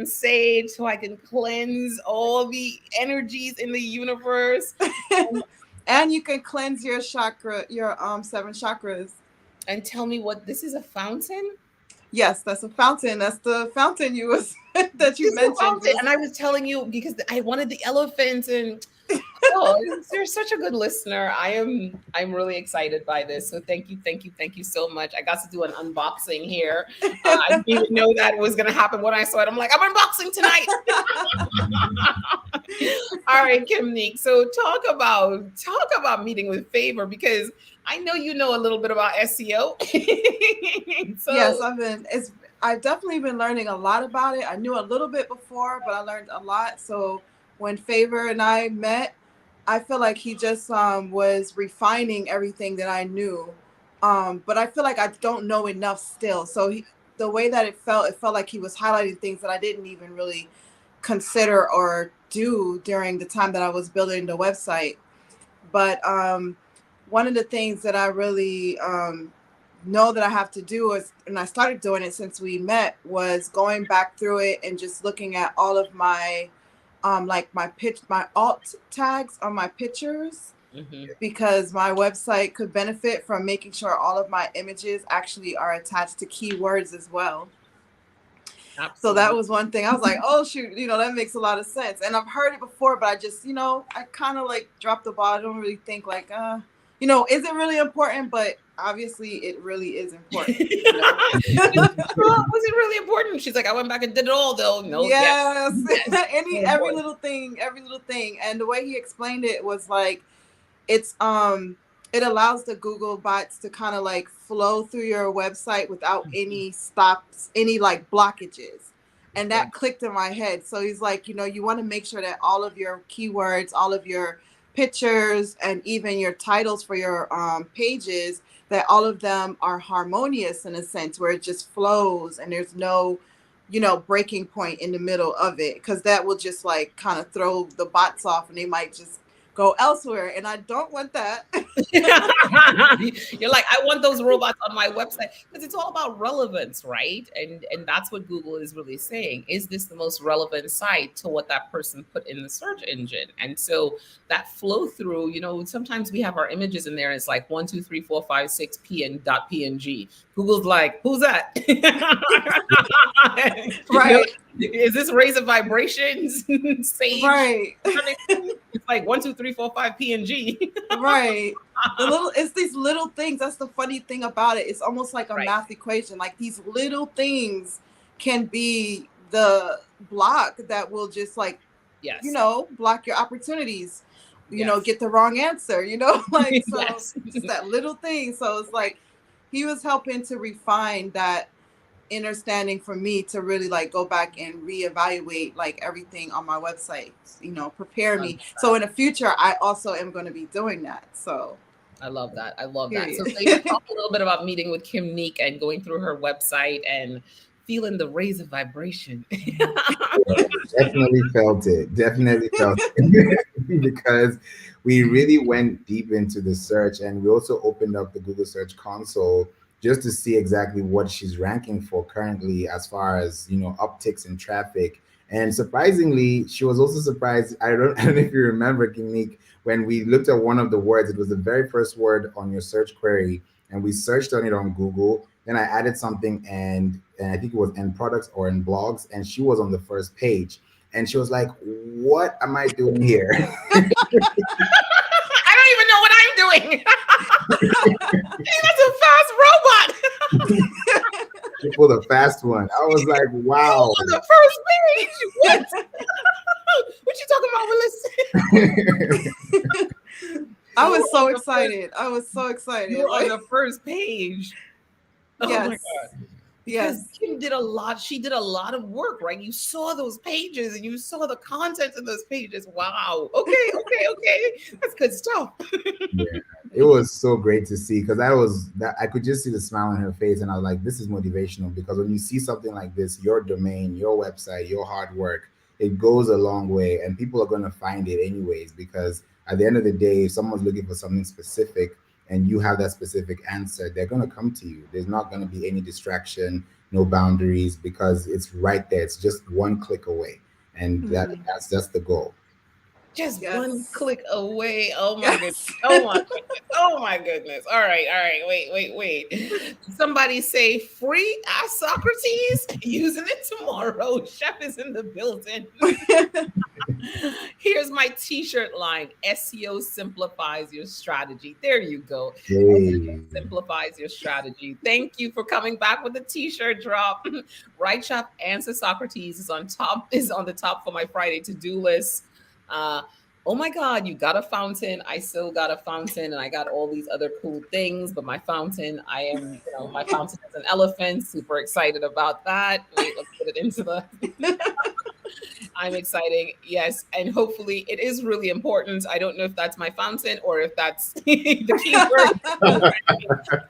sage so I can cleanse all the energies in the universe. And you can cleanse your 7 chakras. And tell me what this is, a fountain? Yes, that's a fountain. That's the fountain that you mentioned. And I was telling you because I wanted the elephant and you're such a good listener. I'm really excited by this. So thank you so much. I got to do an unboxing here. I didn't even know that was going to happen when I saw it. I'm like, I'm unboxing tonight. All right, Kimnique. So talk about meeting with Favour, because I know you know a little bit about SEO. So, yes, I've definitely been learning a lot about it. I knew a little bit before, but I learned a lot. So when Favour and I met, I feel like he just was refining everything that I knew. But I feel like I don't know enough still. So the way that it felt like he was highlighting things that I didn't even really consider or do during the time that I was building the website. But one of the things that I really know that I have to do is, and I started doing it since we met, was going back through it and just looking at all of my my alt tags on my pictures, because my website could benefit from making sure all of my images actually are attached to keywords as well. Absolutely. So that was one thing. I was like, oh shoot, that makes a lot of sense. And I've heard it before, but I just, I kind of like dropped the ball. I don't really think like, is it really important? But obviously it really is important. Was it really important? She's like, I went back and did it all though. No. Yes. Every little thing. And the way he explained it was like, it's, it allows the Google bots to kind of like flow through your website without any stops, any like blockages. And that clicked in my head. So he's like, you want to make sure that all of your keywords, all of your pictures, and even your titles for your pages, that all of them are harmonious in a sense where it just flows and there's no, breaking point in the middle of it. Because that will just like kind of throw the bots off and they might just go elsewhere, and I don't want that. You're like, I want those robots on my website, because it's all about relevance, right? And that's what Google is really saying. Is this the most relevant site to what that person put in the search engine? And so that flow through, sometimes we have our images in there, and it's like 1, 2, 3, 4, 5, 6 png. Google's like, who's that? Right. Is this Raise of Vibrations? Sage? Right. It's like 1, 2, 3, 4, 5 PNG. Right. It's these little things. That's the funny thing about it. It's almost like a math equation. Like, these little things can be the block that will just like, block your opportunities. Get the wrong answer. Like, so just that little thing. So it's like he was helping to refine that understanding for me to really like go back and reevaluate like everything on my website, prepare me. So in the future, I also am going to be doing that. So I love that. So you talk a little bit about meeting with Kimnique and going through her website and feeling the raise of vibration. Definitely felt it. Because we really went deep into the search, and we also opened up the Google Search Console just to see exactly what she's ranking for currently as far as, upticks in traffic. And surprisingly, she was also surprised. I don't know if you remember, Kimnique, when we looked at one of the words, it was the very first word on your search query, and we searched on it on Google. Then I added something, and I think it was in products or in blogs, and she was on the first page. And she was like, what am I doing here? I don't even know what I'm doing. That's a fast robot. She pulled a fast one. I was like, wow. On the first page. What? What you talking about, Willis? I was so excited. You're on the first page. Oh yes. my God. Yes. Kim did a lot. She did a lot of work, right? You saw those pages and you saw the content in those pages. Wow. Okay. That's good stuff. Yeah, it was so great to see, because I could just see the smile on her face, and I was like, this is motivational, because when you see something like this, your domain, your website, your hard work, it goes a long way, and people are going to find it anyways, because at the end of the day, if someone's looking for something specific and you have that specific answer, they're going to come to you. There's not going to be any distraction, no boundaries, because it's right there. It's just one click away. And that's the goal. Just one click away. Oh my goodness. Oh my goodness. All right. Wait. Somebody say free. Ask Socrates. Using it tomorrow. Chef is in the building. Here's my t-shirt line. SEO simplifies your strategy. There you go. SEO simplifies your strategy. Thank you for coming back with the t-shirt drop. Right Shop Answer Socrates is on the top for my Friday to-do list. Oh my God, you got a fountain. I still got a fountain, and I got all these other cool things, but my fountain, my fountain is an elephant. Super excited about that. Wait, let's put it into the I'm excited. Yes. And hopefully it is really important. I don't know if that's my fountain or if that's the keyword.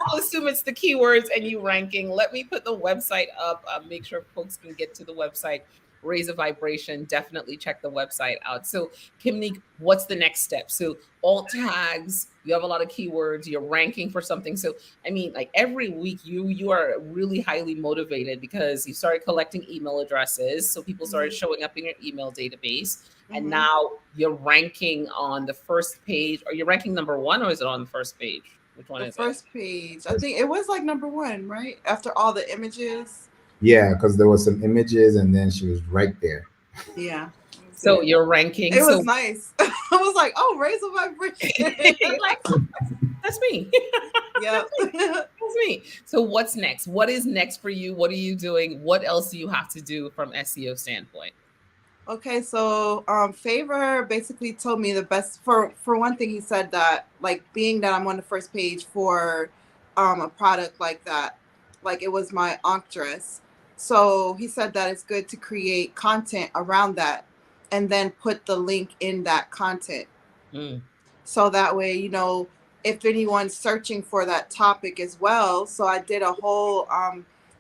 I'll assume it's the keywords and you ranking. Let me put the website up. Make sure folks can get to the website. Raise a Vibration. Definitely check the website out. So Kimnique, what's the next step? So alt tags, you have a lot of keywords, you're ranking for something. So, I mean, like every week you are really highly motivated because you started collecting email addresses. So people started showing up in your email database. And now you're ranking on the first page. Are you ranking number one, or is it on the first page? Which one is it? The first page. I think it was like number one, right? After all the images. Yeah, because there was some images and then she was right there. Yeah. So you're ranking. It was nice. I was like, oh, raise a vibration. Like, that's me. Yeah. That's me. So what's next? What is next for you? What are you doing? What else do you have to do from SEO standpoint? Okay, so Favour basically told me the best for one thing. He said that like being that I'm on the first page for a product like that, like it was my Ankh dress. So he said that it's good to create content around that and then put the link in that content. So that way, you know, if anyone's searching for that topic as well. So I did a whole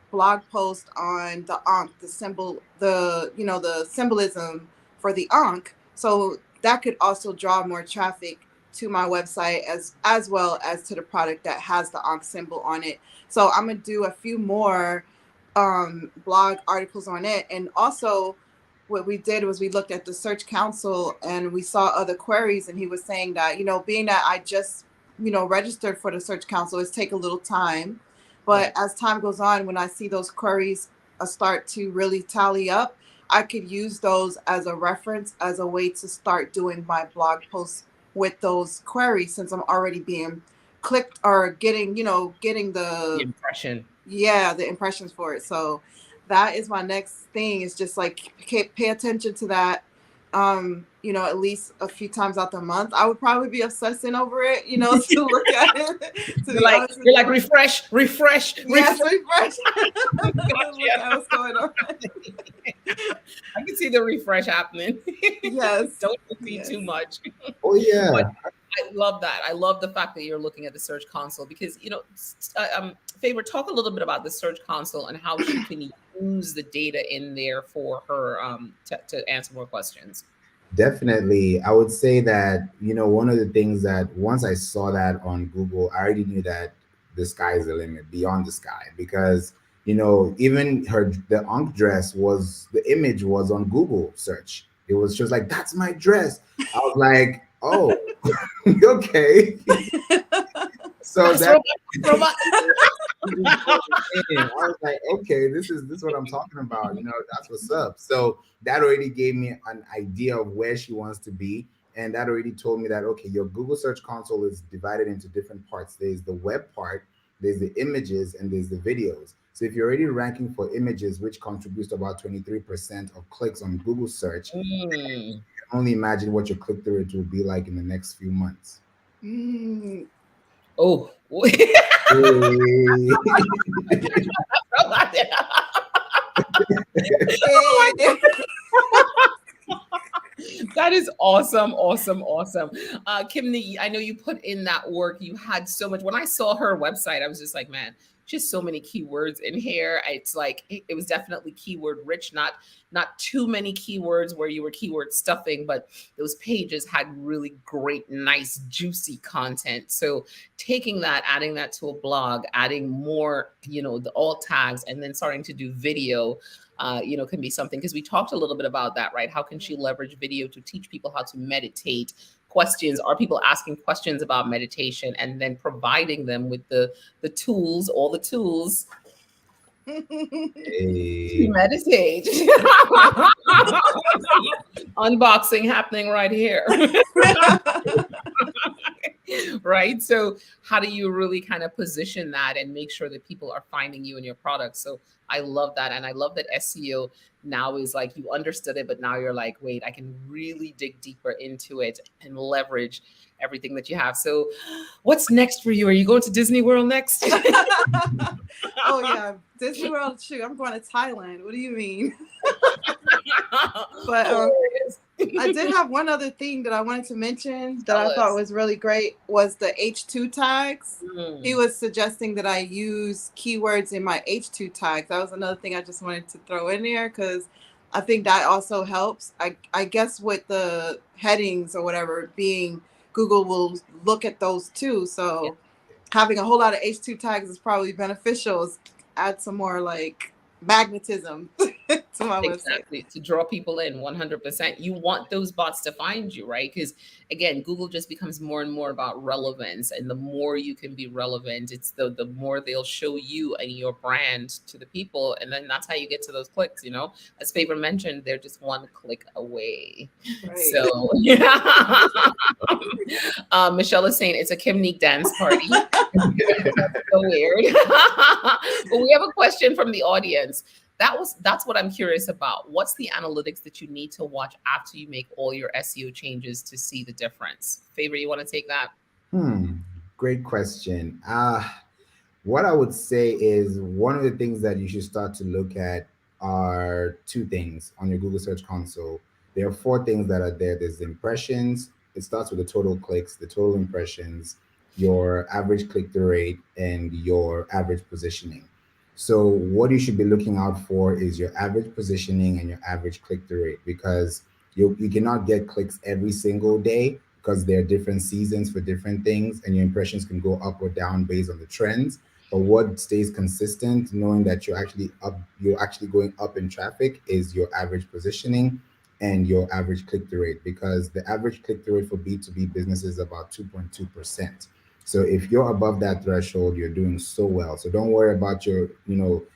blog post on the Ankh, the symbol, the symbolism for the Ankh. So that could also draw more traffic to my website as well as to the product that has the Ankh symbol on it. So I'm gonna do a few more blog articles on it. And also what we did was we looked at the Search Council and we saw other queries, and he was saying that, being that I just, registered for the Search Council, it's take a little time. But as time goes on, when I see those queries start to really tally up, I could use those as a reference, as a way to start doing my blog posts with those queries, since I'm already being clicked or getting The impression. the impressions for it. So that is my next thing, is just like pay attention to that. At least a few times out the month. I would probably be obsessing over it, to look at it. You're like refresh. Yes, refresh. Look at what's going on. I can see the refresh happening. Yes. Don't see too much. Oh yeah. But I love that. I love the fact that you're looking at the Search Console, because Favour, talk a little bit about the Search Console and how she can use the data in there for her to answer more questions. Definitely. I would say that, one of the things that once I saw that on Google, I already knew that the sky is the limit, beyond the sky, because, even the Ankh dress the image was on Google search. She was like, that's my dress. I was like, oh, okay. So that robot. I was like, okay, this is what I'm talking about. That's what's up. So that already gave me an idea of where she wants to be. And that already told me that, okay, your Google Search Console is divided into different parts. There's the web part, there's the images, and there's the videos. So if you're already ranking for images, which contributes to about 23% of clicks on Google search, you can only imagine what your click-through rate will be like in the next few months. Oh. That is awesome. Kimney, I know you put in that work. You had so much. When I saw her website, I was just like, man, just so many keywords in here. It's like, it was definitely keyword rich, not too many keywords where you were keyword stuffing, but those pages had really great, nice, juicy content. So taking that, adding that to a blog, adding more, the alt tags, and then starting to do video, can be something, because we talked a little bit about that, right? How can she leverage video to teach people how to meditate? Questions, are people asking questions about meditation, and then providing them with the tools, all the tools to meditate. Unboxing happening right here. Right? So how do you really kind of position that and make sure that people are finding you and your products? So I love that. And I love that SEO now is like, you understood it, but now you're like, wait, I can really dig deeper into it and leverage everything that you have. So what's next for you? Are you going to Disney World next? Oh yeah, Disney World. Shoot, I'm going to Thailand. What do you mean? But I did have one other thing that I wanted to mention that I thought was really great, was the H2 tags. He was suggesting that I use keywords in my H2 tags. That was another thing I just wanted to throw in there, because I think that also helps. I guess with the headings or whatever, being Google will look at those too. So having a whole lot of H2 tags is probably beneficial. Add some more like magnetism to my website. To draw people in 100%. You want those bots to find you, right? Because again, Google just becomes more and more about relevance, and the more you can be relevant, it's the more they'll show you and your brand to the people, and then that's how you get to those clicks. As Favour mentioned, they're just one click away. Right. So yeah. Michelle is saying it's a Kimnique dance party. So weird. But we have a question from the audience. That's what I'm curious about. What's the analytics that you need to watch after you make all your SEO changes to see the difference? Favour, you want to take that? Great question. What I would say is one of the things that you should start to look at are two things on your Google Search Console. There are four things that are there. There's the impressions. It starts with the total clicks, the total impressions, your average click-through rate, and your average positioning. So what you should be looking out for is your average positioning and your average click-through rate, because You cannot get clicks every single day because there are different seasons for different things, and your impressions can go up or down based on the trends. But what stays consistent, knowing that you're actually going up in traffic, is your average positioning and your average click-through rate, because the average click-through rate for B2B businesses is about 2.2%. So if you're above that threshold, you're doing so well. So don't worry about your,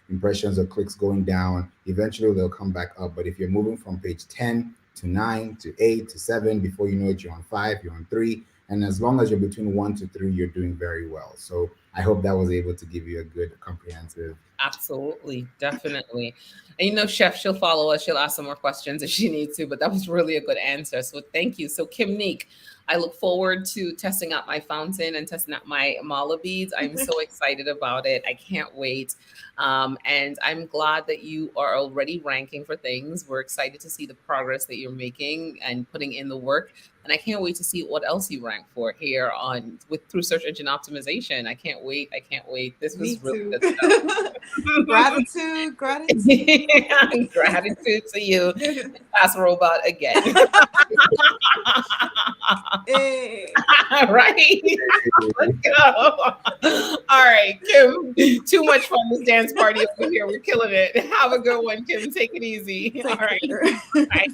impressions or clicks going down. Eventually they'll come back up. But if you're moving from page 10 to 9 to 8 to 7, before you know it, you're on 5, you're on 3. And as long as you're between 1 to 3, you're doing very well. So I hope that was able to give you a good comprehensive. Absolutely, definitely. And Chef, she'll follow us. She'll ask some more questions if she needs to, but that was really a good answer. So thank you. So Kim Neek, I look forward to testing out my fountain and testing out my mala beads. I'm so excited about it. I can't wait. And I'm glad that you are already ranking for things. We're excited to see the progress that you're making and putting in the work. And I can't wait to see what else you rank for here through search engine optimization. I can't wait. I can't wait. This Me was really too. good stuff. Gratitude. Gratitude to you. Fast robot again. Hey. Right. Let's go. All right, Kim. Too much fun this dance party over here. We're killing it. Have a good one, Kim. Take it easy. All right. Bye.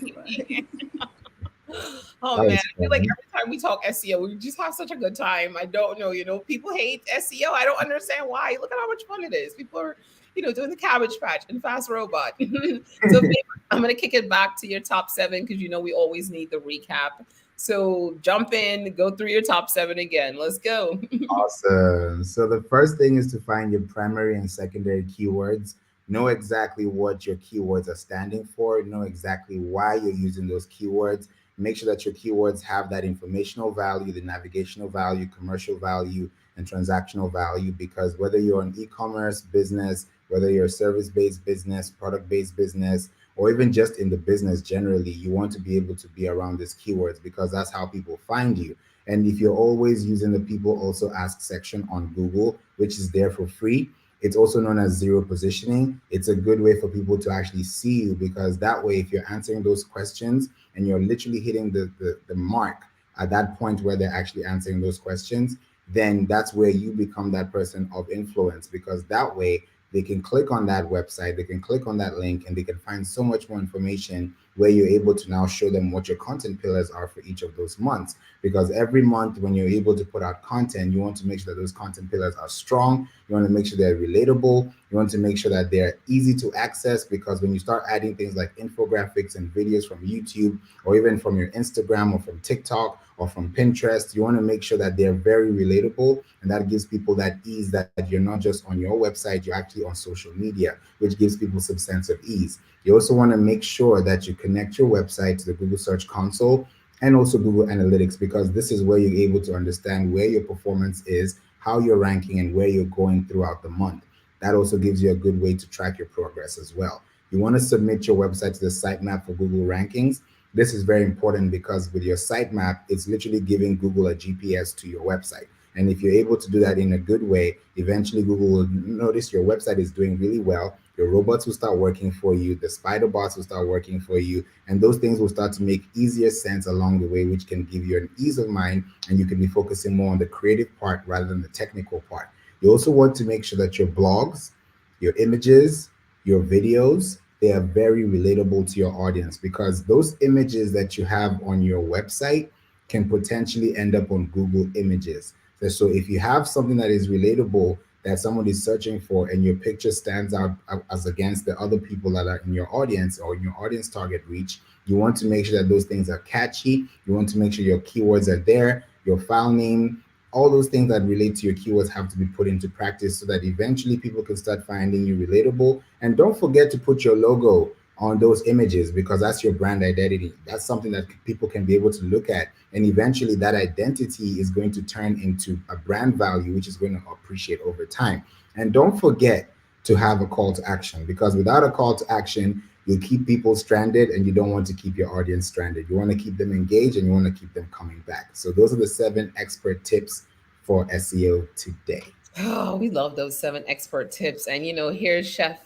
Oh man, I feel like every time we talk SEO, we just have such a good time. I don't know, people hate SEO. I don't understand why. Look at how much fun it is. People are, doing the Cabbage Patch and Fast Robot. So I'm going to kick it back to your top 7 because we always need the recap. So jump in, go through your top 7 again. Let's go. Awesome. So the first thing is to find your primary and secondary keywords. Know exactly what your keywords are standing for. Know exactly why you're using those keywords. Make sure that your keywords have that informational value, the navigational value, commercial value, and transactional value, because whether you're an e-commerce business, whether you're a service-based business, product-based business, or even just in the business generally, you want to be able to be around these keywords because that's how people find you. And if you're always using the people also ask section on Google, which is there for free, it's also known as zero positioning. It's a good way for people to actually see you, because that way, if you're answering those questions and you're literally hitting the mark at that point where they're actually answering those questions, then that's where you become that person of influence, because that way they can click on that website, they can click on that link, and they can find so much more information where you're able to now show them what your content pillars are for each of those months. Because every month when you're able to put out content, you want to make sure that those content pillars are strong. You want to make sure they're relatable. You want to make sure that they're easy to access, because when you start adding things like infographics and videos from YouTube, or even from your Instagram or from TikTok or from Pinterest, you want to make sure that they're very relatable, and that gives people that ease that you're not just on your website, you're actually on social media, which gives people some sense of ease. You also want to make sure that you connect your website to the Google Search Console and also Google Analytics, because this is where you're able to understand where your performance is, how you're ranking, and where you're going throughout the month. That also gives you a good way to track your progress as well. You want to submit your website to the sitemap for Google rankings. This is very important because with your sitemap, it's literally giving Google a GPS to your website. And if you're able to do that in a good way, eventually Google will notice your website is doing really well. Your robots will start working for you. The spider bots will start working for you. And those things will start to make easier sense along the way, which can give you an ease of mind. And you can be focusing more on the creative part rather than the technical part. You also want to make sure that your blogs, your images, your videos, they are very relatable to your audience, because those images that you have on your website can potentially end up on Google Images. So if you have something that is relatable that someone is searching for, and your picture stands out as against the other people that are in your audience or in your audience target reach, you want to make sure that those things are catchy. You want to make sure your keywords are there, your file name, all those things that relate to your keywords have to be put into practice so that eventually people can start finding you relatable. And don't forget to put your logo on those images, because that's your brand identity. That's something that people can be able to look at. And eventually that identity is going to turn into a brand value, which is going to appreciate over time. And don't forget to have a call to action, because without a call to action, you'll keep people stranded, and you don't want to keep your audience stranded. You want to keep them engaged, and you want to keep them coming back. So those are the 7 expert tips for SEO today. Oh, we love those 7 expert tips. And here's Chef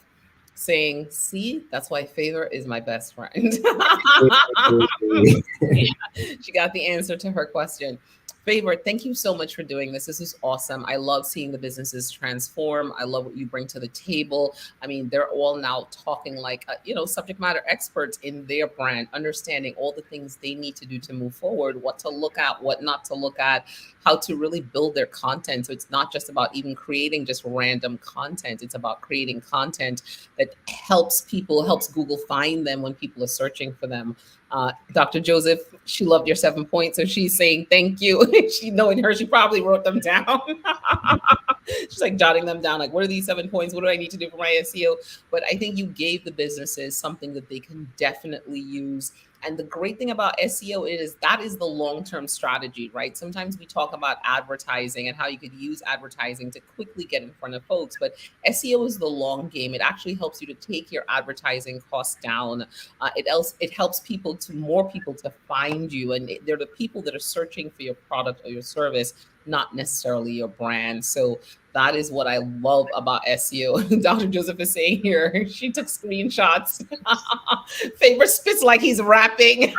saying, see, that's why Favor is my best friend. She got the answer to her question. Favor, thank you so much for doing this. This is awesome. I love seeing the businesses transform. I love what you bring to the table. I mean, they're all now talking like, subject matter experts in their brand, understanding all the things they need to do to move forward, what to look at, what not to look at, how to really build their content. So it's not just about even creating just random content. It's about creating content that helps people, helps Google find them when people are searching for them. Dr. Joseph, she loved your 7 points, so she's saying thank you. She, knowing her, she probably wrote them down. She's like jotting them down, like, what are these 7 points? What do I need to do for my SEO? But I think you gave the businesses something that they can definitely use. And the great thing about SEO is that is the long-term strategy, right? Sometimes we talk about advertising and how you could use advertising to quickly get in front of folks, but SEO is the long game. It actually helps you to take your advertising costs down. It helps more people to find you, and they're the people that are searching for your product or your service, not necessarily your brand. So that is what I love about SEO. Dr. Joseph is saying here, she took screenshots. Favor spits like he's rapping.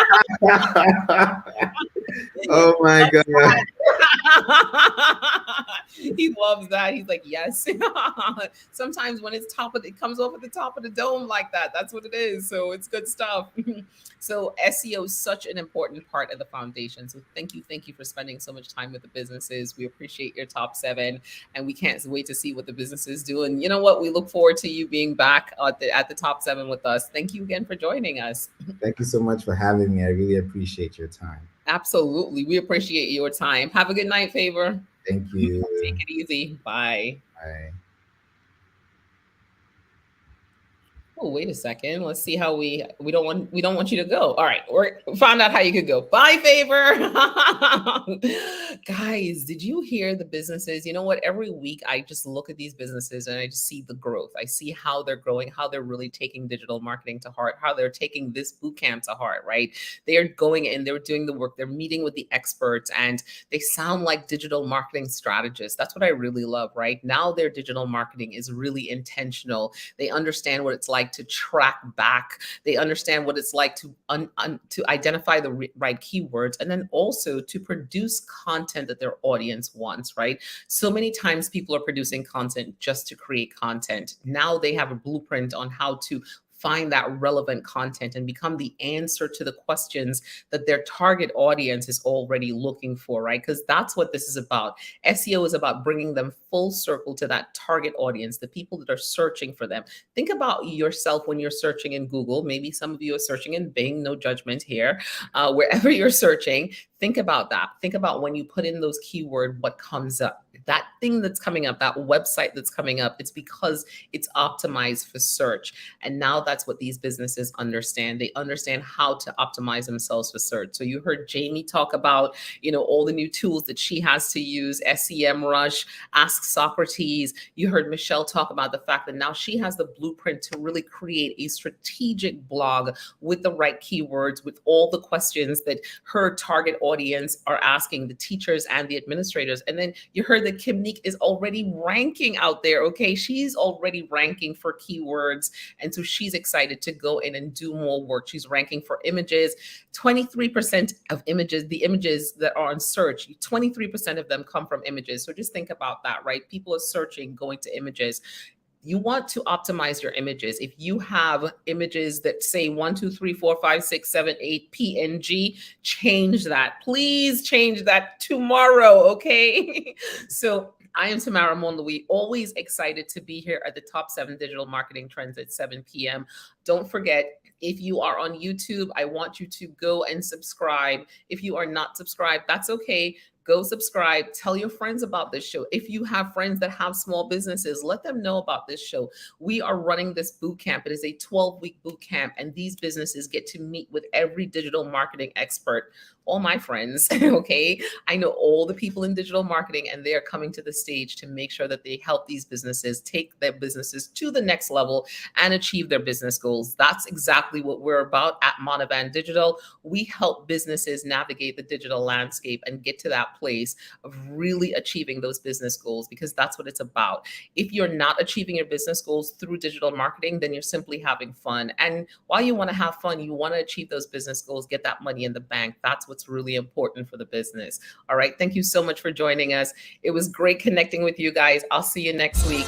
Oh my God. He loves that. He's like, yes. Sometimes when it comes off at the top of the dome like that. That's what it is. So it's good stuff. So SEO is such an important part of the foundation. So thank you for spending so much time with the businesses. We appreciate your top 7, and we can't wait to see what the businesses do. And you know what? We look forward to you being back at the top 7 with us. Thank you again for joining us. Thank you so much for having me. I really appreciate your time. Absolutely. We appreciate your time. Have a good night, Favor. Thank you. Take it easy. Bye. Bye. Oh, wait a second. Let's see how we don't want you to go. All right, we found out how you could go. Bye, Favor. Guys, did you hear the businesses? You know what? Every week I just look at these businesses and I just see the growth. I see how they're growing, how they're really taking digital marketing to heart, how they're taking this boot camp to heart, right? They are going in, they're doing the work, they're meeting with the experts, and they sound like digital marketing strategists. That's what I really love, right? Now their digital marketing is really intentional. They understand what it's like to track back. They understand what it's like to identify the right keywords, and then also to produce content that their audience wants, right? So many times people are producing content just to create content. Now they have a blueprint on how to find that relevant content and become the answer to the questions that their target audience is already looking for, right? Because that's what this is about. SEO is about bringing them full circle to that target audience, the people that are searching for them. Think about yourself when you're searching in Google. Maybe some of you are searching in Bing, no judgment here. Wherever you're searching, think about that. Think about when you put in those keywords, what comes up. That thing that's coming up, that website that's coming up, it's because it's optimized for search. And now that's what these businesses understand. They understand how to optimize themselves for search. So you heard Jamie talk about, all the new tools that she has to use, SEMrush, Ask Socrates. You heard Michelle talk about the fact that now she has the blueprint to really create a strategic blog with the right keywords, with all the questions that her target audience are asking, the teachers and the administrators. And then you heard that Kimnique is already ranking out there. Okay, she's already ranking for keywords. And so she's excited to go in and do more work. She's ranking for images. 23% of images, the images that are on search, 23% of them come from images. So just think about that, right? People are searching, going to images. You want to optimize your images. If you have images that say 1, 2, 3, 4, 5, 6, 7, 8 PNG, change that. Please change that tomorrow, okay? So I am Tamara Monlouis, always excited to be here at the top 7 digital marketing trends at 7 p.m. Don't forget, if you are on YouTube, I want you to go and subscribe. If you are not subscribed, that's okay. Go subscribe. Tell your friends about this show. If you have friends that have small businesses, let them know about this show. We are running this boot camp. It is a 12-week boot camp, and these businesses get to meet with every digital marketing expert. All my friends, okay? I know all the people in digital marketing, and they are coming to the stage to make sure that they help these businesses take their businesses to the next level and achieve their business goals. That's exactly what we're about at Monovan Digital. We help businesses navigate the digital landscape and get to that that place of really achieving those business goals, because that's what it's about. If you're not achieving your business goals through digital marketing, then you're simply having fun. And while you want to have fun, you want to achieve those business goals, get that money in the bank. That's what's really important for the business. All right. Thank you so much for joining us. It was great connecting with you guys. I'll see you next week.